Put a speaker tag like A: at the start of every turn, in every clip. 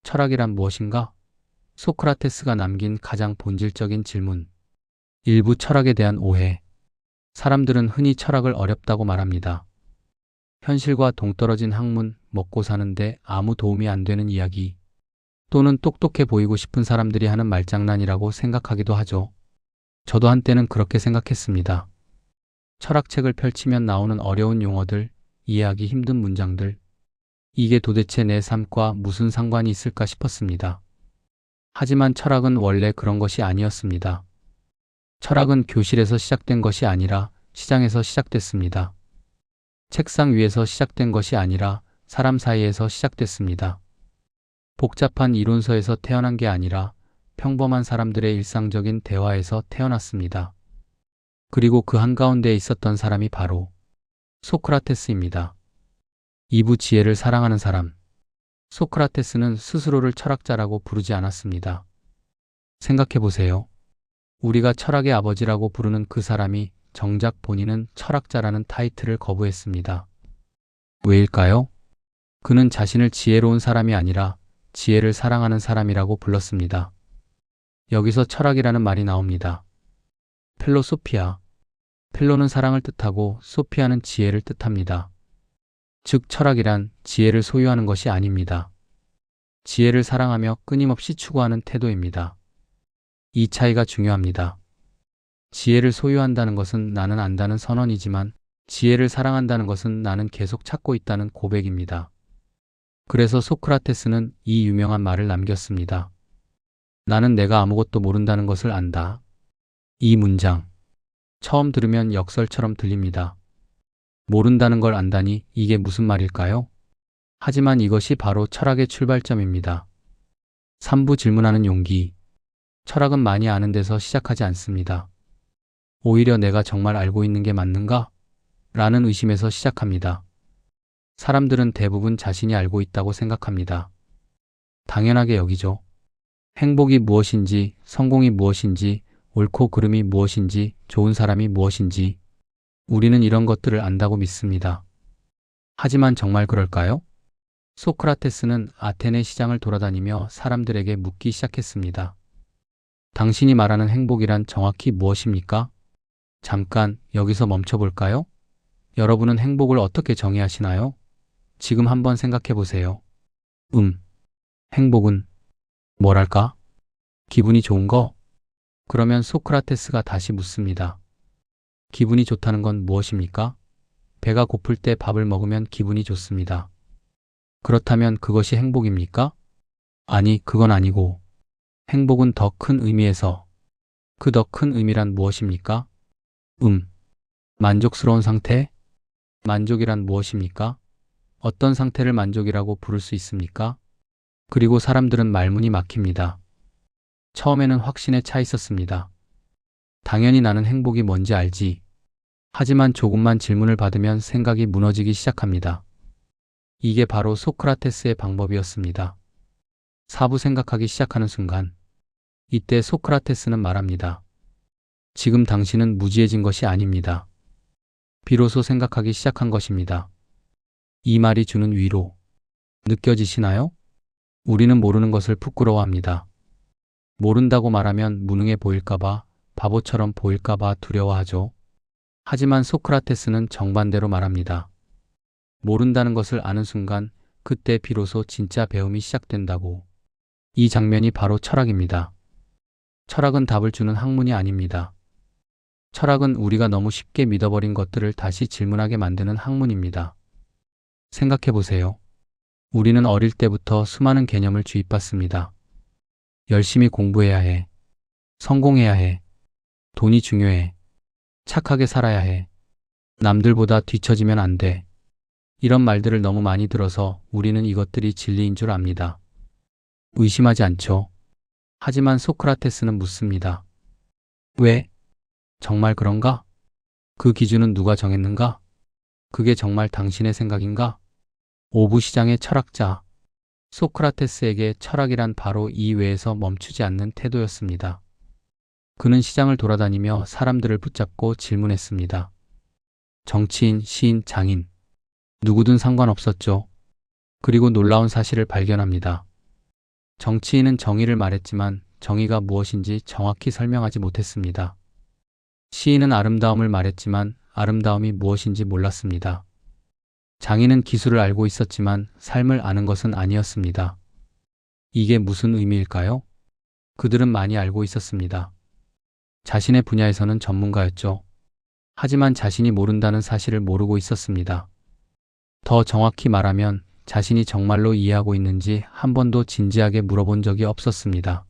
A: 철학이란 무엇인가? 소크라테스가 남긴 가장 본질적인 질문. 일부 철학에 대한 오해. 사람들은 흔히 철학을 어렵다고 말합니다. 현실과 동떨어진 학문, 먹고 사는데 아무 도움이 안 되는 이야기, 또는 똑똑해 보이고 싶은 사람들이 하는 말장난이라고 생각하기도 하죠. 저도 한때는 그렇게 생각했습니다. 철학책을 펼치면 나오는 어려운 용어들, 이해하기 힘든 문장들, 이게 도대체 내 삶과 무슨 상관이 있을까 싶었습니다. 하지만 철학은 원래 그런 것이 아니었습니다. 철학은 교실에서 시작된 것이 아니라 시장에서 시작됐습니다. 책상 위에서 시작된 것이 아니라 사람 사이에서 시작됐습니다. 복잡한 이론서에서 태어난 게 아니라 평범한 사람들의 일상적인 대화에서 태어났습니다. 그리고 그 한가운데에 있었던 사람이 바로 소크라테스입니다. 2부 지혜를 사랑하는 사람. 소크라테스는 스스로를 철학자라고 부르지 않았습니다. 생각해 보세요. 우리가 철학의 아버지라고 부르는 그 사람이 정작 본인은 철학자라는 타이틀을 거부했습니다. 왜일까요? 그는 자신을 지혜로운 사람이 아니라 지혜를 사랑하는 사람이라고 불렀습니다. 여기서 철학이라는 말이 나옵니다. 필로소피아. 필로는 사랑을 뜻하고 소피아는 지혜를 뜻합니다. 즉 철학이란 지혜를 소유하는 것이 아닙니다. 지혜를 사랑하며 끊임없이 추구하는 태도입니다. 이 차이가 중요합니다. 지혜를 소유한다는 것은 나는 안다는 선언이지만 지혜를 사랑한다는 것은 나는 계속 찾고 있다는 고백입니다. 그래서 소크라테스는 이 유명한 말을 남겼습니다. 나는 내가 아무것도 모른다는 것을 안다. 이 문장. 처음 들으면 역설처럼 들립니다. 모른다는 걸 안다니 이게 무슨 말일까요? 하지만 이것이 바로 철학의 출발점입니다. 3부 질문하는 용기. 철학은 많이 아는 데서 시작하지 않습니다. 오히려 내가 정말 알고 있는 게 맞는가? 라는 의심에서 시작합니다. 사람들은 대부분 자신이 알고 있다고 생각합니다. 당연하게 여기죠. 행복이 무엇인지, 성공이 무엇인지, 옳고 그름이 무엇인지, 좋은 사람이 무엇인지, 우리는 이런 것들을 안다고 믿습니다. 하지만 정말 그럴까요? 소크라테스는 아테네 시장을 돌아다니며 사람들에게 묻기 시작했습니다. 당신이 말하는 행복이란 정확히 무엇입니까? 잠깐 여기서 멈춰볼까요? 여러분은 행복을 어떻게 정의하시나요? 지금 한번 생각해 보세요. 행복은 뭐랄까? 기분이 좋은 거? 그러면 소크라테스가 다시 묻습니다. 기분이 좋다는 건 무엇입니까? 배가 고플 때 밥을 먹으면 기분이 좋습니다. 그렇다면 그것이 행복입니까? 아니, 그건 아니고 행복은 더 큰 의미에서 그 더 큰 의미란 무엇입니까? 만족스러운 상태? 만족이란 무엇입니까? 어떤 상태를 만족이라고 부를 수 있습니까? 그리고 사람들은 말문이 막힙니다. 처음에는 확신에 차 있었습니다. 당연히 나는 행복이 뭔지 알지. 하지만 조금만 질문을 받으면 생각이 무너지기 시작합니다. 이게 바로 소크라테스의 방법이었습니다. 4부 생각하기 시작하는 순간, 이때 소크라테스는 말합니다. 지금 당신은 무지해진 것이 아닙니다. 비로소 생각하기 시작한 것입니다. 이 말이 주는 위로, 느껴지시나요? 우리는 모르는 것을 부끄러워합니다. 모른다고 말하면 무능해 보일까봐, 바보처럼 보일까봐 두려워하죠. 하지만 소크라테스는 정반대로 말합니다. 모른다는 것을 아는 순간 그때 비로소 진짜 배움이 시작된다고. 이 장면이 바로 철학입니다. 철학은 답을 주는 학문이 아닙니다. 철학은 우리가 너무 쉽게 믿어버린 것들을 다시 질문하게 만드는 학문입니다. 생각해 보세요. 우리는 어릴 때부터 수많은 개념을 주입받습니다. 열심히 공부해야 해. 성공해야 해. 돈이 중요해. 착하게 살아야 해. 남들보다 뒤처지면 안 돼. 이런 말들을 너무 많이 들어서 우리는 이것들이 진리인 줄 압니다. 의심하지 않죠. 하지만 소크라테스는 묻습니다. 왜? 정말 그런가? 그 기준은 누가 정했는가? 그게 정말 당신의 생각인가? 5부 시장의 철학자. 소크라테스에게 철학이란 바로 이 외에서 멈추지 않는 태도였습니다. 그는 시장을 돌아다니며 사람들을 붙잡고 질문했습니다. 정치인, 시인, 장인. 누구든 상관없었죠. 그리고 놀라운 사실을 발견합니다. 정치인은 정의를 말했지만 정의가 무엇인지 정확히 설명하지 못했습니다. 시인은 아름다움을 말했지만 아름다움이 무엇인지 몰랐습니다. 장인은 기술을 알고 있었지만 삶을 아는 것은 아니었습니다. 이게 무슨 의미일까요? 그들은 많이 알고 있었습니다. 자신의 분야에서는 전문가였죠. 하지만 자신이 모른다는 사실을 모르고 있었습니다. 더 정확히 말하면 자신이 정말로 이해하고 있는지 한 번도 진지하게 물어본 적이 없었습니다.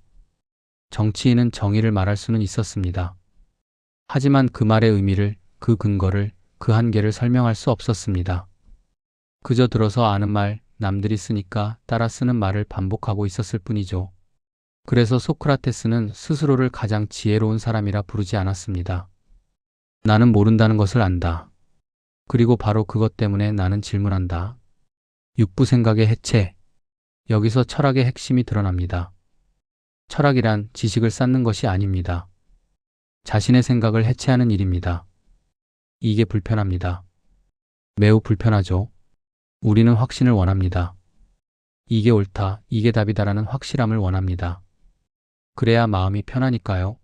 A: 정치인은 정의를 말할 수는 있었습니다. 하지만 그 말의 의미를, 그 근거를, 그 한계를 설명할 수 없었습니다. 그저 들어서 아는 말, 남들이 쓰니까 따라 쓰는 말을 반복하고 있었을 뿐이죠. 그래서 소크라테스는 스스로를 가장 지혜로운 사람이라 부르지 않았습니다. 나는 모른다는 것을 안다. 그리고 바로 그것 때문에 나는 질문한다. 육부 생각의 해체. 여기서 철학의 핵심이 드러납니다. 철학이란 지식을 쌓는 것이 아닙니다. 자신의 생각을 해체하는 일입니다. 이게 불편합니다. 매우 불편하죠. 우리는 확신을 원합니다. 이게 옳다, 이게 답이다라는 확실함을 원합니다. 그래야 마음이 편하니까요.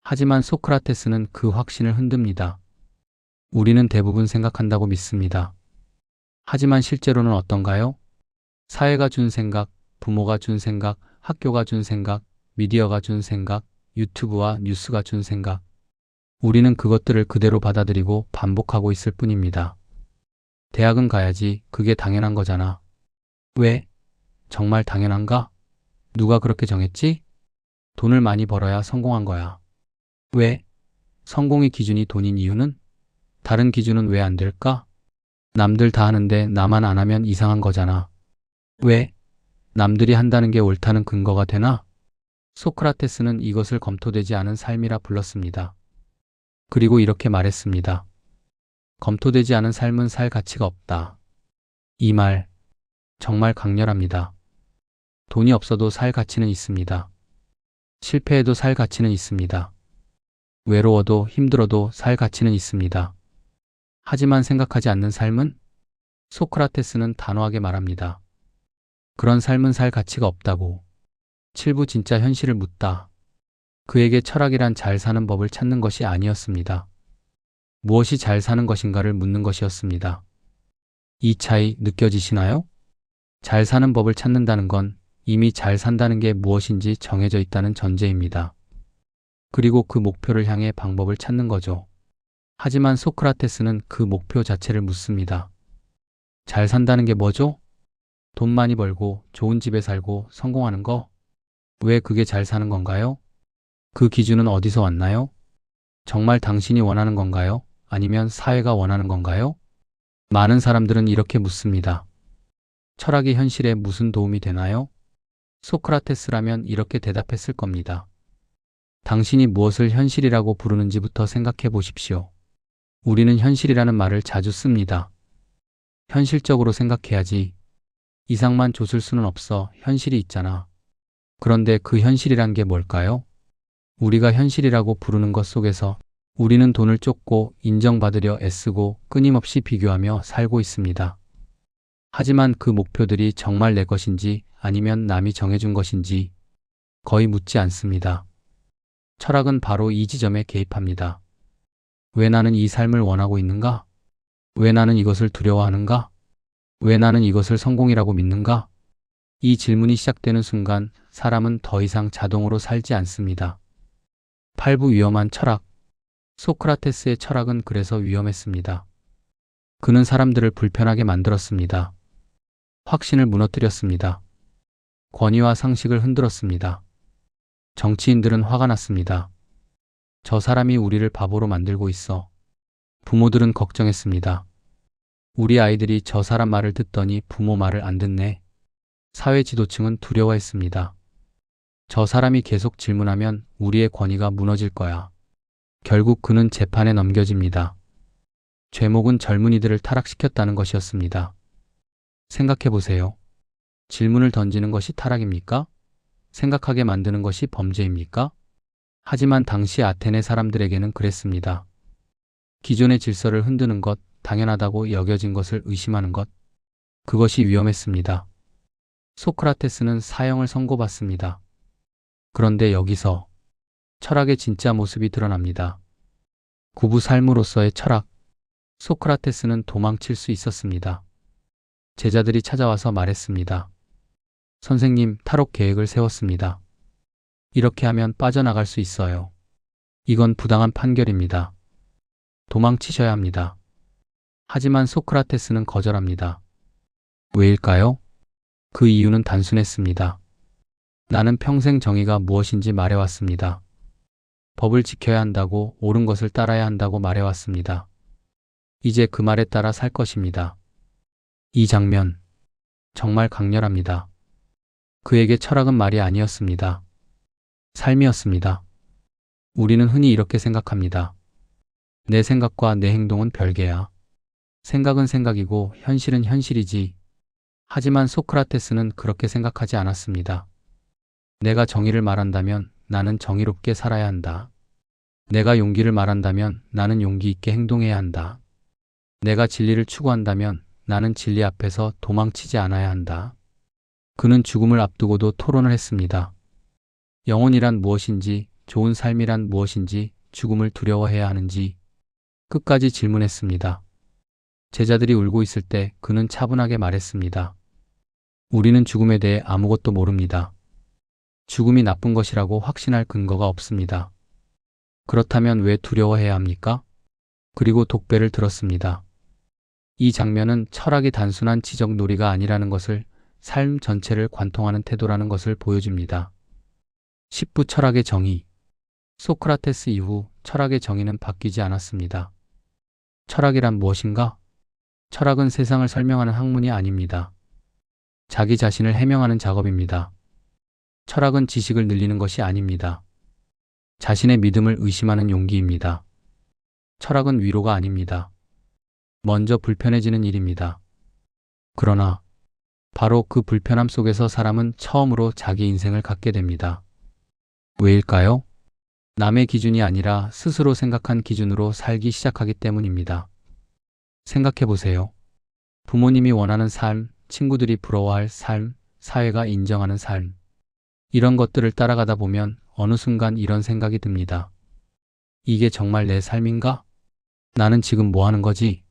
A: 하지만 소크라테스는 그 확신을 흔듭니다. 우리는 대부분 생각한다고 믿습니다. 하지만 실제로는 어떤가요? 사회가 준 생각, 부모가 준 생각, 학교가 준 생각, 미디어가 준 생각, 유튜브와 뉴스가 준 생각. 우리는 그것들을 그대로 받아들이고 반복하고 있을 뿐입니다. 대학은 가야지, 그게 당연한 거잖아. 왜? 정말 당연한가? 누가 그렇게 정했지? 돈을 많이 벌어야 성공한 거야. 왜? 성공의 기준이 돈인 이유는? 다른 기준은 왜 안 될까? 남들 다 하는데 나만 안 하면 이상한 거잖아. 왜? 남들이 한다는 게 옳다는 근거가 되나? 소크라테스는 이것을 검토되지 않은 삶이라 불렀습니다. 그리고 이렇게 말했습니다. 검토되지 않은 삶은 살 가치가 없다. 이 말, 정말 강렬합니다. 돈이 없어도 살 가치는 있습니다. 실패해도 살 가치는 있습니다. 외로워도 힘들어도 살 가치는 있습니다. 하지만 생각하지 않는 삶은? 소크라테스는 단호하게 말합니다. 그런 삶은 살 가치가 없다고. 칠부 진짜 현실을 묻다. 그에게 철학이란 잘 사는 법을 찾는 것이 아니었습니다. 무엇이 잘 사는 것인가를 묻는 것이었습니다. 이 차이 느껴지시나요? 잘 사는 법을 찾는다는 건 이미 잘 산다는 게 무엇인지 정해져 있다는 전제입니다. 그리고 그 목표를 향해 방법을 찾는 거죠. 하지만 소크라테스는 그 목표 자체를 묻습니다. 잘 산다는 게 뭐죠? 돈 많이 벌고 좋은 집에 살고 성공하는 거? 왜 그게 잘 사는 건가요? 그 기준은 어디서 왔나요? 정말 당신이 원하는 건가요? 아니면 사회가 원하는 건가요? 많은 사람들은 이렇게 묻습니다. 철학이 현실에 무슨 도움이 되나요? 소크라테스라면 이렇게 대답했을 겁니다. 당신이 무엇을 현실이라고 부르는지부터 생각해 보십시오. 우리는 현실이라는 말을 자주 씁니다. 현실적으로 생각해야지. 이상만 줬을 수는 없어. 현실이 있잖아. 그런데 그 현실이란 게 뭘까요? 우리가 현실이라고 부르는 것 속에서 우리는 돈을 쫓고 인정받으려 애쓰고 끊임없이 비교하며 살고 있습니다. 하지만 그 목표들이 정말 내 것인지 아니면 남이 정해준 것인지 거의 묻지 않습니다. 철학은 바로 이 지점에 개입합니다. 왜 나는 이 삶을 원하고 있는가? 왜 나는 이것을 두려워하는가? 왜 나는 이것을 성공이라고 믿는가? 이 질문이 시작되는 순간 사람은 더 이상 자동으로 살지 않습니다. 8부 위험한 철학. 소크라테스의 철학은 그래서 위험했습니다. 그는 사람들을 불편하게 만들었습니다. 확신을 무너뜨렸습니다. 권위와 상식을 흔들었습니다. 정치인들은 화가 났습니다. 저 사람이 우리를 바보로 만들고 있어. 부모들은 걱정했습니다. 우리 아이들이 저 사람 말을 듣더니 부모 말을 안 듣네. 사회 지도층은 두려워했습니다. 저 사람이 계속 질문하면 우리의 권위가 무너질 거야. 결국 그는 재판에 넘겨집니다. 죄목은 젊은이들을 타락시켰다는 것이었습니다. 생각해 보세요. 질문을 던지는 것이 타락입니까? 생각하게 만드는 것이 범죄입니까? 하지만 당시 아테네 사람들에게는 그랬습니다. 기존의 질서를 흔드는 것, 당연하다고 여겨진 것을 의심하는 것, 그것이 위험했습니다. 소크라테스는 사형을 선고받습니다. 그런데 여기서 철학의 진짜 모습이 드러납니다. 구부 삶으로서의 철학. 소크라테스는 도망칠 수 있었습니다. 제자들이 찾아와서 말했습니다. 선생님, 탈옥 계획을 세웠습니다. 이렇게 하면 빠져나갈 수 있어요. 이건 부당한 판결입니다. 도망치셔야 합니다. 하지만 소크라테스는 거절합니다. 왜일까요? 그 이유는 단순했습니다. 나는 평생 정의가 무엇인지 말해왔습니다. 법을 지켜야 한다고, 옳은 것을 따라야 한다고 말해왔습니다. 이제 그 말에 따라 살 것입니다. 이 장면, 정말 강렬합니다. 그에게 철학은 말이 아니었습니다. 삶이었습니다. 우리는 흔히 이렇게 생각합니다. 내 생각과 내 행동은 별개야. 생각은 생각이고 현실은 현실이지. 하지만 소크라테스는 그렇게 생각하지 않았습니다. 내가 정의를 말한다면 나는 정의롭게 살아야 한다. 내가 용기를 말한다면 나는 용기 있게 행동해야 한다. 내가 진리를 추구한다면 나는 진리 앞에서 도망치지 않아야 한다. 그는 죽음을 앞두고도 토론을 했습니다. 영혼이란 무엇인지, 좋은 삶이란 무엇인지, 죽음을 두려워해야 하는지 끝까지 질문했습니다. 제자들이 울고 있을 때 그는 차분하게 말했습니다. 우리는 죽음에 대해 아무것도 모릅니다. 죽음이 나쁜 것이라고 확신할 근거가 없습니다. 그렇다면 왜 두려워해야 합니까? 그리고 독배를 들었습니다. 이 장면은 철학이 단순한 지적 놀이가 아니라는 것을, 삶 전체를 관통하는 태도라는 것을 보여줍니다. 10부 철학의 정의. 소크라테스 이후 철학의 정의는 바뀌지 않았습니다. 철학이란 무엇인가? 철학은 세상을 설명하는 학문이 아닙니다. 자기 자신을 해명하는 작업입니다. 철학은 지식을 늘리는 것이 아닙니다. 자신의 믿음을 의심하는 용기입니다. 철학은 위로가 아닙니다. 먼저 불편해지는 일입니다. 그러나 바로 그 불편함 속에서 사람은 처음으로 자기 인생을 갖게 됩니다. 왜일까요? 남의 기준이 아니라 스스로 생각한 기준으로 살기 시작하기 때문입니다. 생각해 보세요. 부모님이 원하는 삶, 친구들이 부러워할 삶, 사회가 인정하는 삶. 이런 것들을 따라가다 보면 어느 순간 이런 생각이 듭니다. 이게 정말 내 삶인가? 나는 지금 뭐 하는 거지?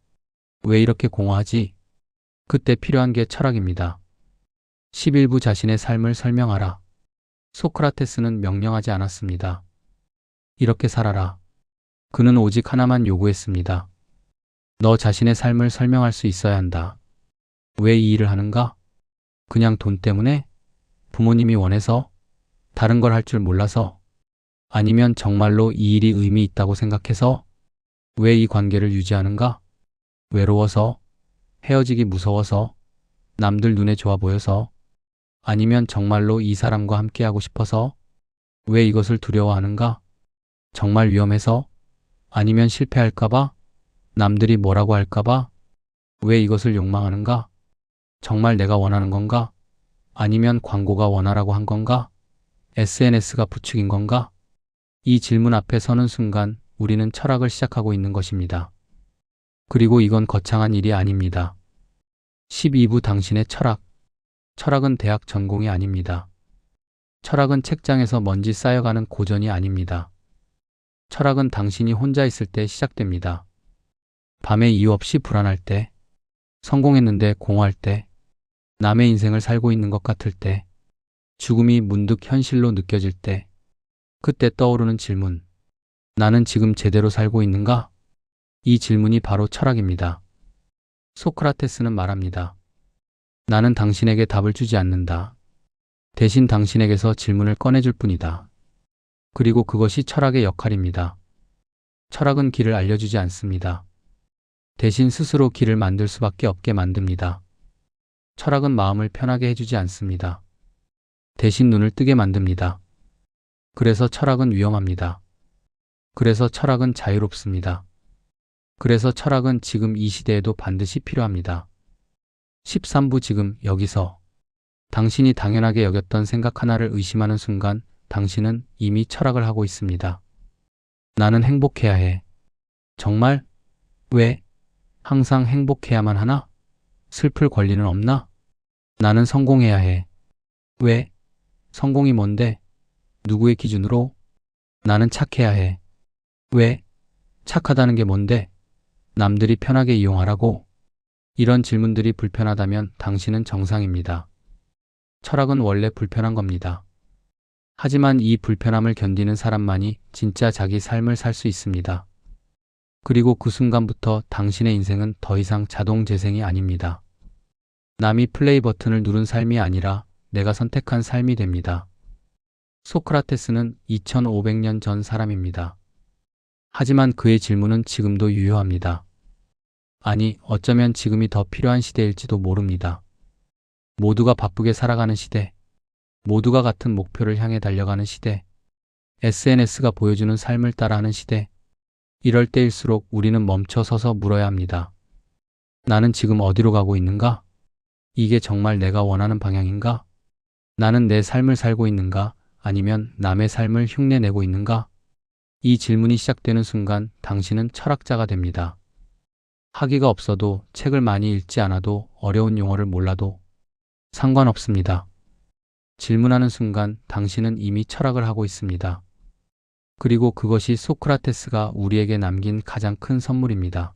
A: 왜 이렇게 공허하지? 그때 필요한 게 철학입니다. 11부 자신의 삶을 설명하라. 소크라테스는 명령하지 않았습니다. 이렇게 살아라. 그는 오직 하나만 요구했습니다. 너 자신의 삶을 설명할 수 있어야 한다. 왜 이 일을 하는가? 그냥 돈 때문에? 부모님이 원해서? 다른 걸 할 줄 몰라서? 아니면 정말로 이 일이 의미 있다고 생각해서? 왜 이 관계를 유지하는가? 외로워서? 헤어지기 무서워서? 남들 눈에 좋아 보여서? 아니면 정말로 이 사람과 함께하고 싶어서? 왜 이것을 두려워하는가? 정말 위험해서? 아니면 실패할까봐? 남들이 뭐라고 할까봐? 왜 이것을 욕망하는가? 정말 내가 원하는 건가? 아니면 광고가 원하라고 한 건가? SNS가 부추긴 건가? 이 질문 앞에 서는 순간 우리는 철학을 시작하고 있는 것입니다. 그리고 이건 거창한 일이 아닙니다. 12부 당신의 철학. 철학은 대학 전공이 아닙니다. 철학은 책장에서 먼지 쌓여가는 고전이 아닙니다. 철학은 당신이 혼자 있을 때 시작됩니다. 밤에 이유 없이 불안할 때, 성공했는데 공허할 때, 남의 인생을 살고 있는 것 같을 때, 죽음이 문득 현실로 느껴질 때, 그때 떠오르는 질문. 나는 지금 제대로 살고 있는가? 이 질문이 바로 철학입니다. 소크라테스는 말합니다. 나는 당신에게 답을 주지 않는다. 대신 당신에게서 질문을 꺼내줄 뿐이다. 그리고 그것이 철학의 역할입니다. 철학은 길을 알려주지 않습니다. 대신 스스로 길을 만들 수밖에 없게 만듭니다. 철학은 마음을 편하게 해주지 않습니다. 대신 눈을 뜨게 만듭니다. 그래서 철학은 위험합니다. 그래서 철학은 자유롭습니다. 그래서 철학은 지금 이 시대에도 반드시 필요합니다. 13부 지금 여기서 당신이 당연하게 여겼던 생각 하나를 의심하는 순간 당신은 이미 철학을 하고 있습니다. 나는 행복해야 해. 정말? 왜? 항상 행복해야만 하나? 슬플 권리는 없나? 나는 성공해야 해. 왜? 성공이 뭔데? 누구의 기준으로? 나는 착해야 해. 왜? 착하다는 게 뭔데? 남들이 편하게 이용하라고? 이런 질문들이 불편하다면 당신은 정상입니다. 철학은 원래 불편한 겁니다. 하지만 이 불편함을 견디는 사람만이 진짜 자기 삶을 살 수 있습니다. 그리고 그 순간부터 당신의 인생은 더 이상 자동 재생이 아닙니다. 남이 플레이 버튼을 누른 삶이 아니라 내가 선택한 삶이 됩니다. 소크라테스는 2500년 전 사람입니다. 하지만 그의 질문은 지금도 유효합니다. 아니, 어쩌면 지금이 더 필요한 시대일지도 모릅니다. 모두가 바쁘게 살아가는 시대, 모두가 같은 목표를 향해 달려가는 시대, SNS가 보여주는 삶을 따라하는 시대, 이럴 때일수록 우리는 멈춰 서서 물어야 합니다. 나는 지금 어디로 가고 있는가? 이게 정말 내가 원하는 방향인가? 나는 내 삶을 살고 있는가? 아니면 남의 삶을 흉내내고 있는가? 이 질문이 시작되는 순간 당신은 철학자가 됩니다. 학위가 없어도, 책을 많이 읽지 않아도, 어려운 용어를 몰라도 상관없습니다. 질문하는 순간 당신은 이미 철학을 하고 있습니다. 그리고 그것이 소크라테스가 우리에게 남긴 가장 큰 선물입니다.